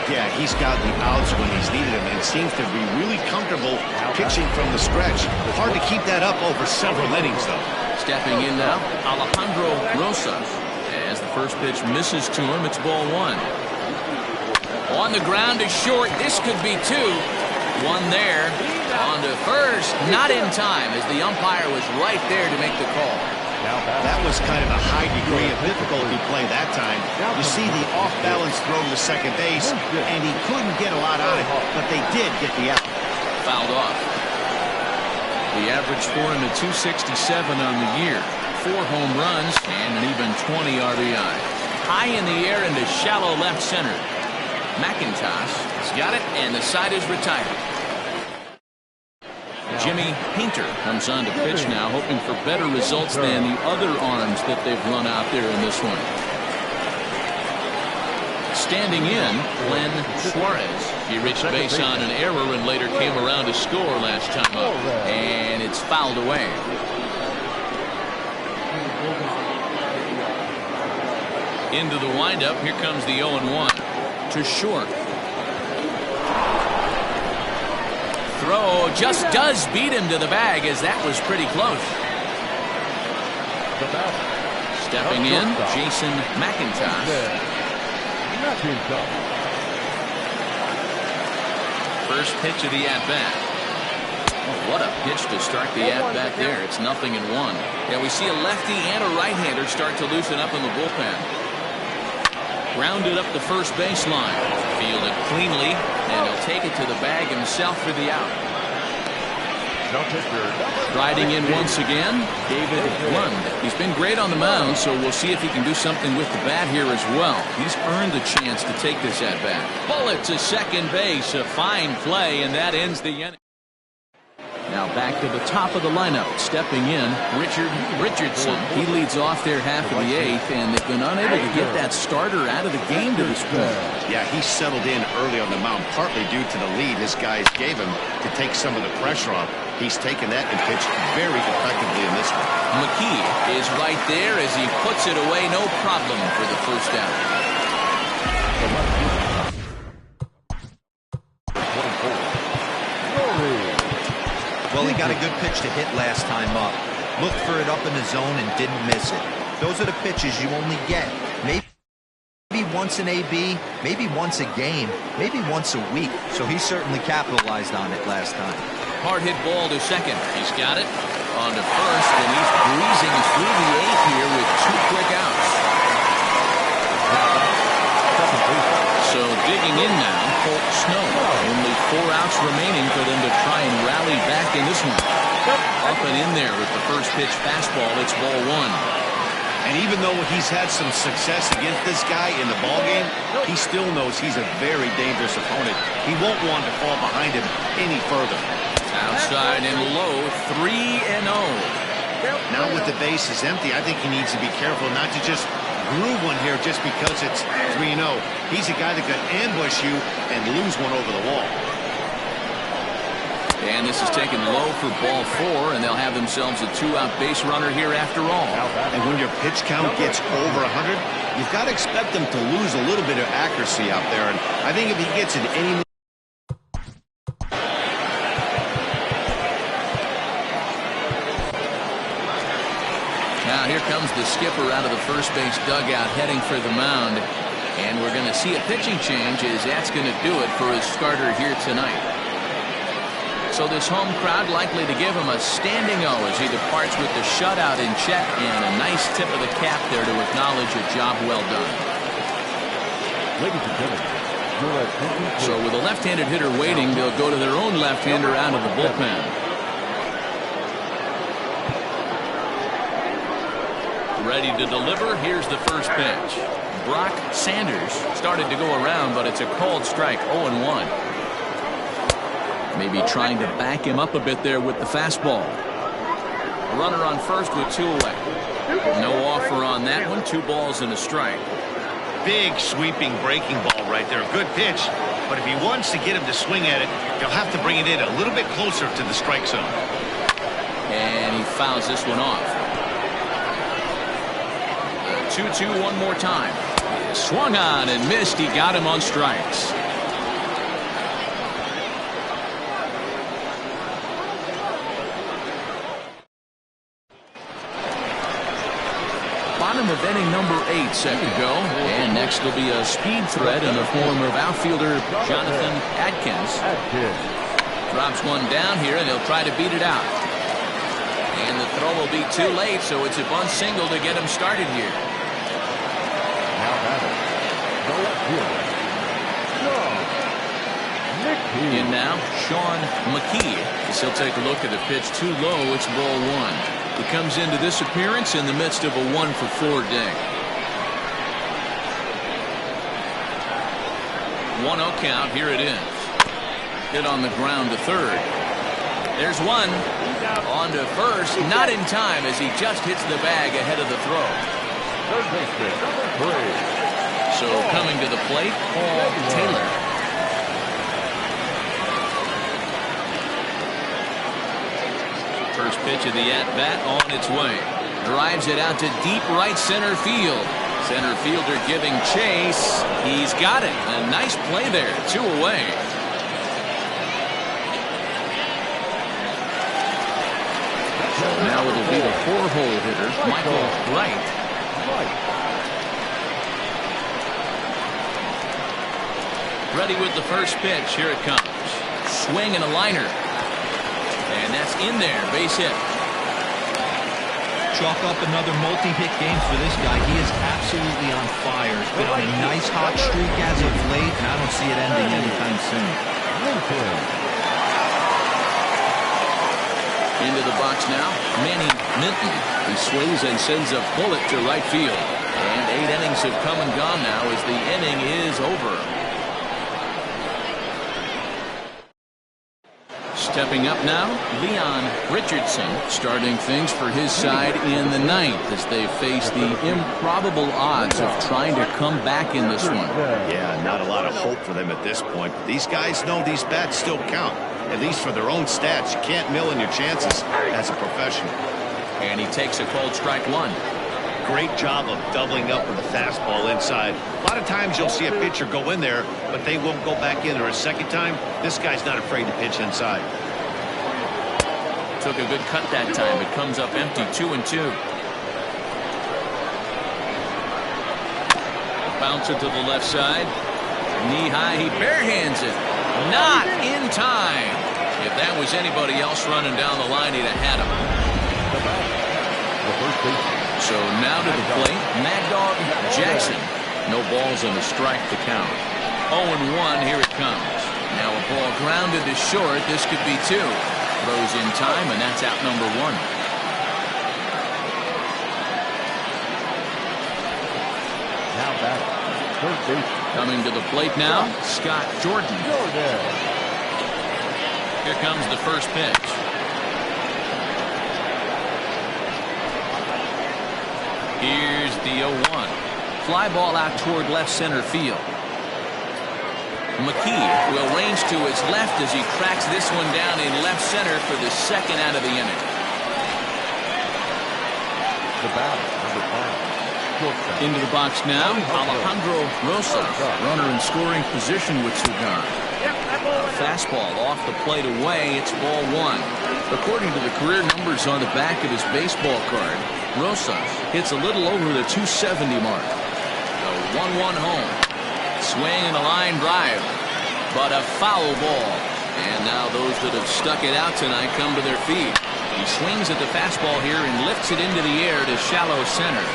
Yeah, he's got the outs when he's needed them and seems to be really comfortable pitching from the stretch. Hard to keep that up over several innings, though. Stepping in now, Alejandro Rosas. As the first pitch misses to him, it's ball 1. On the ground to short. This could be 2. 1 there. On to first. Not in time as the umpire was right there to make the call. That was kind of a high degree of difficulty play that time. You see the off-balance throw to second base, and he couldn't get a lot out of it, but they did get the out. Fouled off. The average for him at 267 on the year. 4 home runs and an even 20 RBI. High in the air into shallow left center. McIntosh has got it, and the side is retired. Jimmy Painter comes on to pitch now, hoping for better results than the other arms that they've run out there in this one. Standing in, Glenn Suarez. He reached base on an error and later came around to score last time up. And it's fouled away. Into the windup. Here comes the 0-1. To short. throw just does beat him to the bag, as that was pretty close. Stepping in, Jason McIntosh. First pitch of the at-bat. Oh, what a pitch to start the at-bat there. It's 0-1. Yeah, we see a lefty and a right-hander start to loosen up in the bullpen. Grounded up the first baseline. Fielded cleanly, and he'll take it to the bag himself for the out. Riding in once again, David Lund. He's been great on the mound, so we'll see if he can do something with the bat here as well. He's earned the chance to take this at bat. Bullet to second base, a fine play, and that ends the inning. Now back to the top of the lineup, stepping in, Richardson. He leads off their half of the eighth, and they've been unable to get that starter out of the game to this point. Yeah, he settled in early on the mound, partly due to the lead his guys gave him to take some of the pressure off. He's taken that and pitched very effectively in this one. McKee is right there as he puts it away, no problem for the first down. Well, he got a good pitch to hit last time up. Looked for it up in the zone and didn't miss it. Those are the pitches you only get. Maybe once an AB, maybe once a game, maybe once a week. So he certainly capitalized on it last time. Hard hit ball to second. He's got it. On to first, and he's breezing through the eighth here with 2 quick outs. So digging in now, Colt Snow. Only 4 outs remaining for them to try and rally back in this one. Up and in there with the first pitch fastball. It's ball 1. And even though he's had some success against this guy in the ballgame, he still knows he's a very dangerous opponent. He won't want to fall behind him any further. Outside and low, 3-0. Now with the bases empty, I think he needs to be careful not to just groove one here just because it's 3-0. He's a guy that could ambush you and lose one over the wall. And this is taken low for ball 4, and they'll have themselves a 2-out base runner here after all. And when your pitch count gets over 100, you've got to expect them to lose a little bit of accuracy out there. And I think if he gets it any Now here comes the skipper out of the first base dugout heading for the mound. And we're going to see a pitching change as that's going to do it for his starter here tonight. So this home crowd likely to give him a standing O as he departs with the shutout in check and a nice tip of the cap there to acknowledge a job well done. Ladies and gentlemen, so with a left-handed hitter waiting, they'll go to their own left-hander out of the bullpen. Ready to deliver. Here's the first pitch. Brock Sanders started to go around, but it's a called strike. 0-1. Maybe trying to back him up a bit there with the fastball. Runner on first with 2 away. No offer on that one. 2 balls and a strike. big sweeping breaking ball right there. Good pitch. But if he wants to get him to swing at it, he'll have to bring it in a little bit closer to the strike zone. And he fouls this one off. 2-2 one more time. Swung on and missed. He got him on strikes. Bottom of inning number 8 set to go. And next will be a speed threat in the form of outfielder Jonathan Adkins. Drops one down here and he'll try to beat it out. And the throw will be too late, so it's a bunt single to get him started here. In now, Sean McKee. As he'll take a look at the pitch too low. It's ball 1. He comes into this appearance in the midst of a 1-for-4 day. 1-0 count. Here it is. Hit on the ground to third. There's one. On to first. Not in time as he just hits the bag ahead of the throw. So coming to the plate, Paul Taylor. First pitch of the at-bat on its way. Drives it out to deep right center field. Center fielder giving chase. He's got it. A nice play there. 2 away. it'll be the 4-hole hitter, Michael Wright. Ready with the first pitch. Here it comes. Swing and a liner. And that's in there. Base hit. Chalk up another multi-hit game for this guy. He is absolutely on fire. He's been on a nice hot streak as of late, and I don't see it ending anytime soon. Into the box now, Manny Minton. He swings and sends a bullet to right field. And 8 innings have come and gone now as the inning is over. Stepping up now, Leon Richardson, starting things for his side in the 9th as they face the improbable odds of trying to come back in this one. Yeah, not a lot of hope for them at this point. But these guys know these bats still count, at least for their own stats. You can't mill in your chances as a professional. And he takes a cold strike 1. Great job of doubling up with a fastball inside. A lot of times you'll see a pitcher go in there, but they won't go back in there a second time. This guy's not afraid to pitch inside. Took a good cut that time. It comes up empty, 2-2. Bounce it to the left side. Knee high, he barehands it. Not in time. If that was anybody else running down the line, he'd have had him. So now to the plate, Mad Dog Jackson. No balls and a strike to count. 0-1, here it comes. Now a ball grounded to short. This could be 2. Throws in time, and that's out number 1. Now batting, third base. Coming to the plate now, Scott Jordan. Here comes the first pitch. Here's the 0-1. Fly ball out toward left center field. McKee will range to his left as he tracks this one down in left center for the second out of the inning. The batter, number 5. Shortstop. Into the box now, Alejandro Rosas, runner in scoring position with Cigar. Fastball off the plate away. It's ball 1. According to the career numbers on the back of his baseball card, Rosas hits a little over the 270 mark. A 1-1 home. Swing and a line drive, but a foul ball. And now those that have stuck it out tonight come to their feet. He swings at the fastball here and lifts it into the air to shallow center.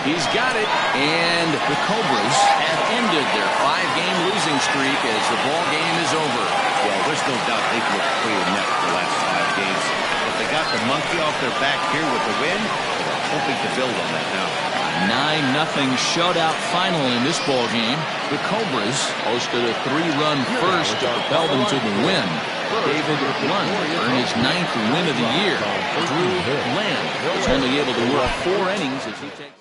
He's got it, and the Cobras have ended their 5-game losing streak as the ball game is over. Well, there's no doubt they've looked pretty inept the last 5 games. But they got the monkey off their back here with the win. They're hoping to build on that now. 9-0 shutout final in this ball game. The Cobras hosted a 3-run first to propel them to the win. David Lund earned his 9th win of the year. Drew Land was only able to work 4 innings as he takes